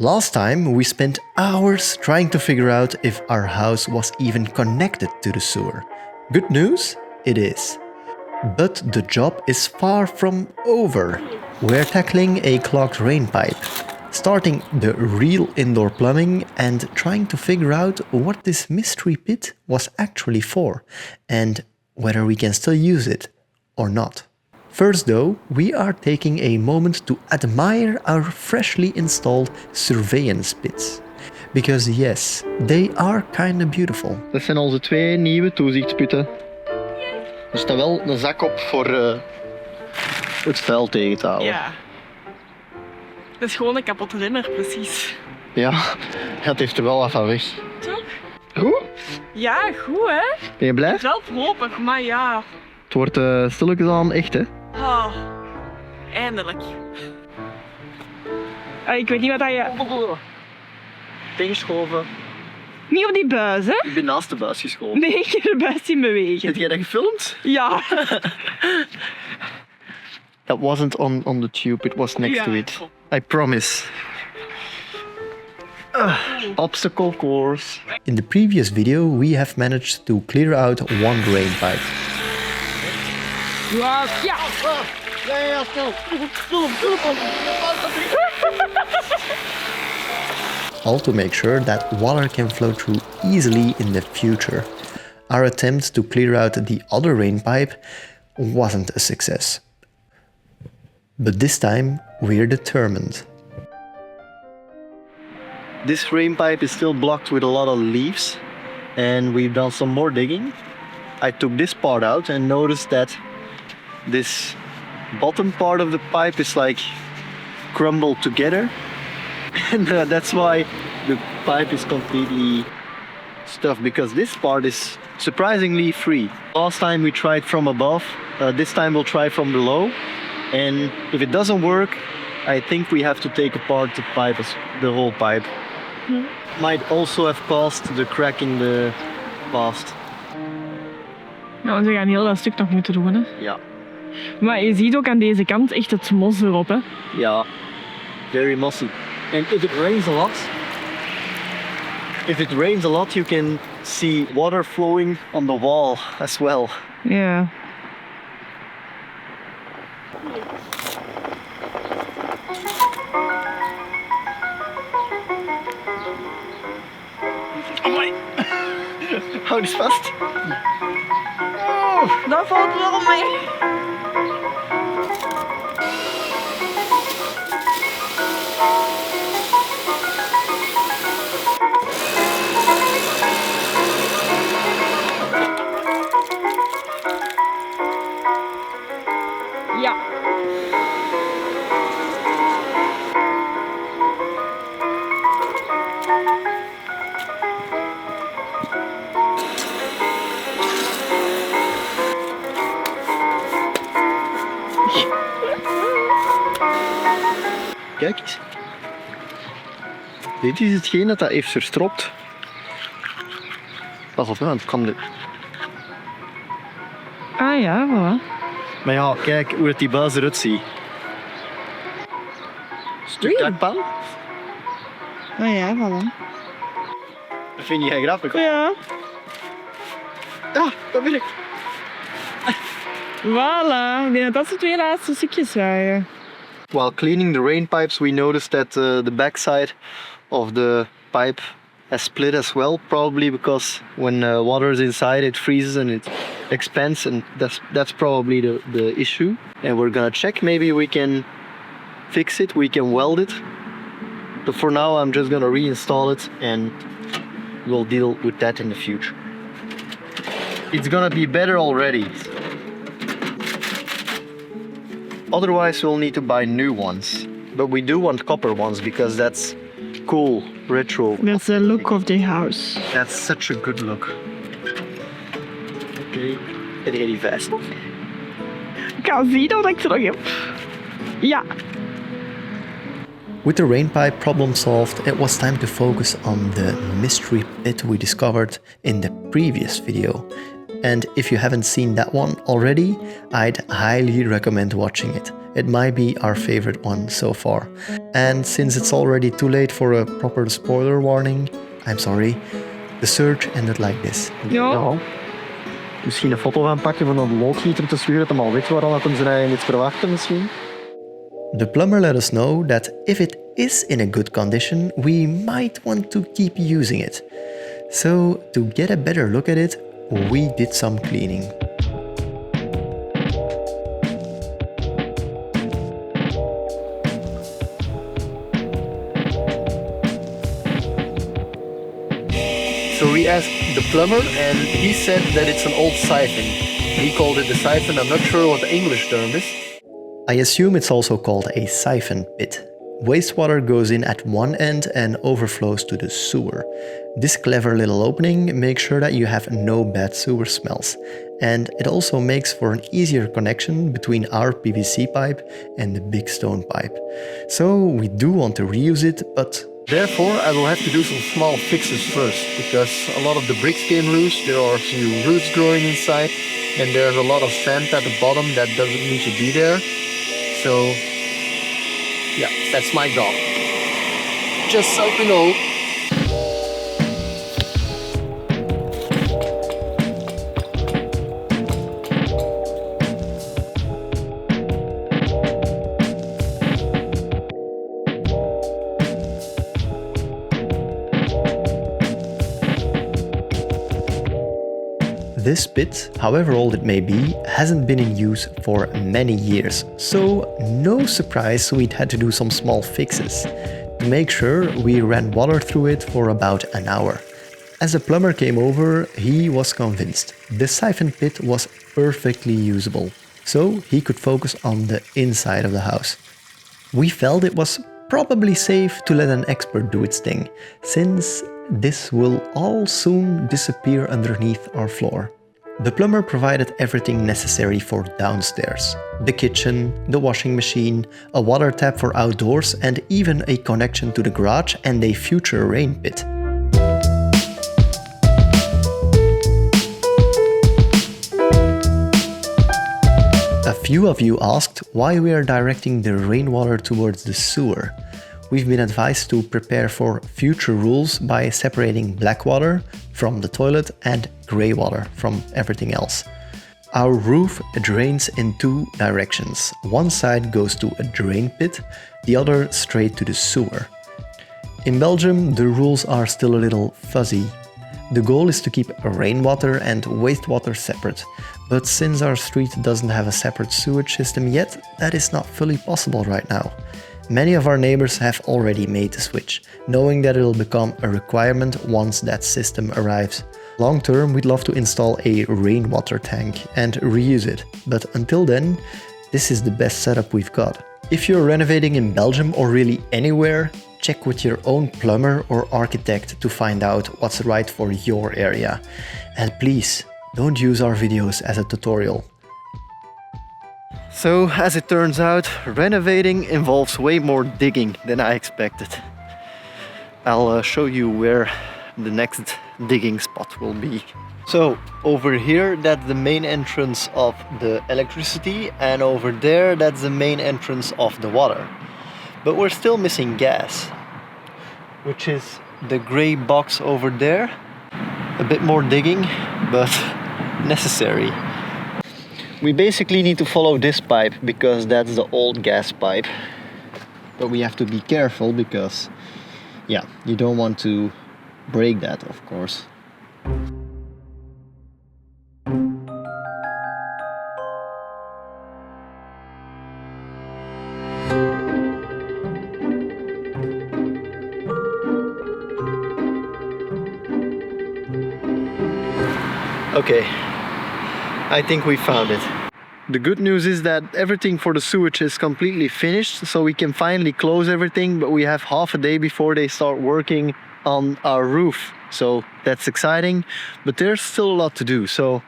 Last time we spent hours trying to figure out if our house was even connected to the sewer. Good news? It is. But the job is far from over. We're tackling a clogged rainpipe, starting the real indoor plumbing and trying to figure out what this mystery pit was actually for and whether we can still use it or not. First though, we are taking a moment to admire our freshly installed surveillance pits. Because yes, they are kinda beautiful. Dat zijn onze 2 nieuwe toezichtsputten. Er staat wel een zak op voor het vuil tegen te houden. Ja. Dat is gewoon een kapotte dimmer, precies. Ja, het heeft er wel wat van weg. Toch? Goed? Ja, goed hè? Ben je blij? Het is wel voorlopig, maar ja. Het wordt stilletjes aan echt, hè? Oh, eindelijk. Ik weet niet wat dat je... Tegenschoven. Niet op die buis, hè? Ik ben naast de buis geschoven. Nee, ik heb de buis zien bewegen. Heb jij dat gefilmd? Ja. That wasn't on the tube, it was next to it. I promise. Obstacle course. In the previous video we have managed to clear out one rainpipe. Ja. Ja, stil. All to make sure that water can flow through easily in the future. Our attempt to clear out the other rainpipe wasn't a success. But this time we're determined. This rainpipe is still blocked with a lot of leaves, and we've done some more digging. I took this part out and noticed that this bottom part of the pipe is like crumbled together, and that's why the pipe is completely stuffed, because this part is surprisingly free. Last time we tried from above, this time we'll try from below, and if it doesn't work, I think we have to take apart the pipe, the whole pipe. Might also have caused the crack in the past. Ja, want we gaan heel dat stuk nog moeten doen, hè. Ja. Maar je ziet ook aan deze kant echt het mos erop, hè. Ja. Very mossy. And if it rains a lot, you can see water flowing on the wall as well. Ja. Houd eens vast. Dat valt wel mee. Ja. Kijk eens. Dit is hetgeen dat heeft verstropt. Pas op, want het kan... Ah ja, voilà. Maar ja, kijk hoe het die buis eruit ziet. Stuk dakpan. Ah ja, voilà. Dat vind jij grappig? Ja. Ja, dat wil ik. Voilà. Ik denk dat dat de 2 laatste stukjes waren. While cleaning the rain pipes, we noticed that the backside of the pipe has split as well, probably because when water is inside it freezes and it expands, and that's probably the issue. And we're gonna check, maybe we can fix it, we can weld it. But for now I'm just gonna reinstall it and we'll deal with that in the future. It's gonna be better already. Otherwise we'll need to buy new ones. But we do want copper ones because that's cool, retro. That's the look of the house. That's such a good look. Oké, het gaat hier vast. Ik ga zien of ik ze nog heb. Ja. With the rainpipe problem solved, it was time to focus on the mystery pit we discovered in the previous video. And if you haven't seen that one already, I'd highly recommend watching it. It might be our favorite one so far. And since it's already too late for a proper spoiler warning, I'm sorry, the search ended like this. Ja. Misschien een foto van pakken van een loodgieter te sturen, dat hem al weet waar dat hem zijn eigen iets verwachten misschien. The plumber let us know that if it is in a good condition, we might want to keep using it. So, to get a better look at it, we did some cleaning. So we asked the plumber and he said that it's an old siphon. He called it the siphon. I'm not sure what the English term is. I assume it's also called a siphon pit. Wastewater goes in at one end and overflows to the sewer. This clever little opening makes sure that you have no bad sewer smells. And it also makes for an easier connection between our PVC pipe and the big stone pipe. So we do want to reuse it, but Therefore, I will have to do some small fixes first, because a lot of the bricks came loose, there are a few roots growing inside, and there's a lot of sand at the bottom that doesn't need to be there. So, yeah, that's my job. Just so you know. this pit, however old it may be, hasn't been in use for many years, so no surprise we'd had to do some small fixes. To make sure, we ran water through it for about an hour. As a plumber came over, he was convinced the siphon pit was perfectly usable, so he could focus on the inside of the house. We felt it was probably safe to let an expert do its thing, since this will all soon disappear underneath our floor. The plumber provided everything necessary for downstairs. The kitchen, the washing machine, a water tap for outdoors, and even a connection to the garage and a future rain pit. A few of you asked why we are directing the rainwater towards the sewer. We've been advised to prepare for future rules by separating black water from the toilet and grey water from everything else. Our roof drains in two directions. One side goes to a drain pit, the other straight to the sewer. In Belgium, the rules are still a little fuzzy. The goal is to keep rainwater and wastewater separate, but since our street doesn't have a separate sewage system yet, that is not fully possible right now. Many of our neighbors have already made the switch, knowing that it'll become a requirement once that system arrives. Long term, we'd love to install a rainwater tank and reuse it, but until then, this is the best setup we've got. If you're renovating in Belgium or really anywhere, check with your own plumber or architect to find out what's right for your area. And please, don't use our videos as a tutorial. So, as it turns out, renovating involves way more digging than I expected. I'll show you where the next digging spot will be. So, over here, that's the main entrance of the electricity, and over there, that's the main entrance of the water. But we're still missing gas, which is the gray box over there. A bit more digging, but necessary. We basically need to follow this pipe because that's the old gas pipe. But we have to be careful because, yeah, you don't want to break that, of course. Okay, I think we found it. The good news is that everything for the sewage is completely finished, so we can finally close everything, but we have half a day before they start working on our roof. So that's exciting, but there's still a lot to do. So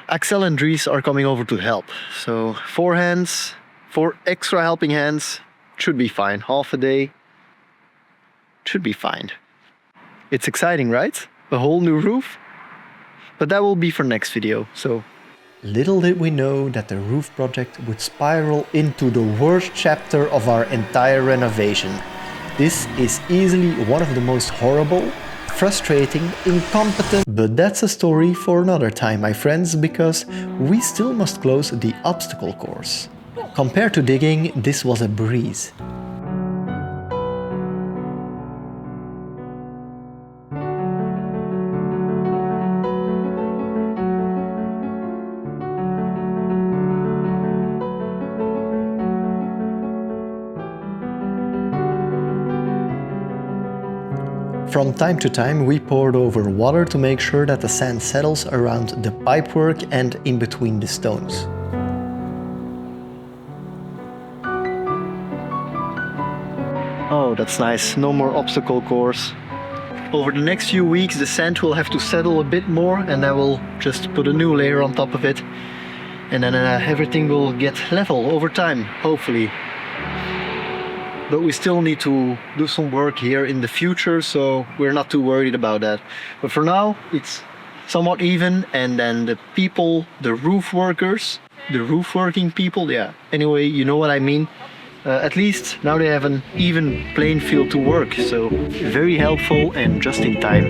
Axel and Dries are coming over to help. So 4 hands, 4 extra helping hands, should be fine. Half a day, should be fine. It's exciting, right? A whole new roof. But that will be for next video, so... Little did we know that the roof project would spiral into the worst chapter of our entire renovation. This is easily one of the most horrible, frustrating, incompetent... But that's a story for another time, my friends, because we still must close the obstacle course. Compared to digging, this was a breeze. From time to time we poured over water to make sure that the sand settles around the pipework and in between the stones. Oh, that's nice. No more obstacle course. Over the next few weeks the sand will have to settle a bit more, and I will just put a new layer on top of it. And then everything will get level over time, hopefully. But we still need to do some work here in the future, so we're not too worried about that. But for now, it's somewhat even, and then the people, the roof workers, the roof working people, yeah. Anyway, you know what I mean. At least now they have an even playing field to work, so very helpful and just in time.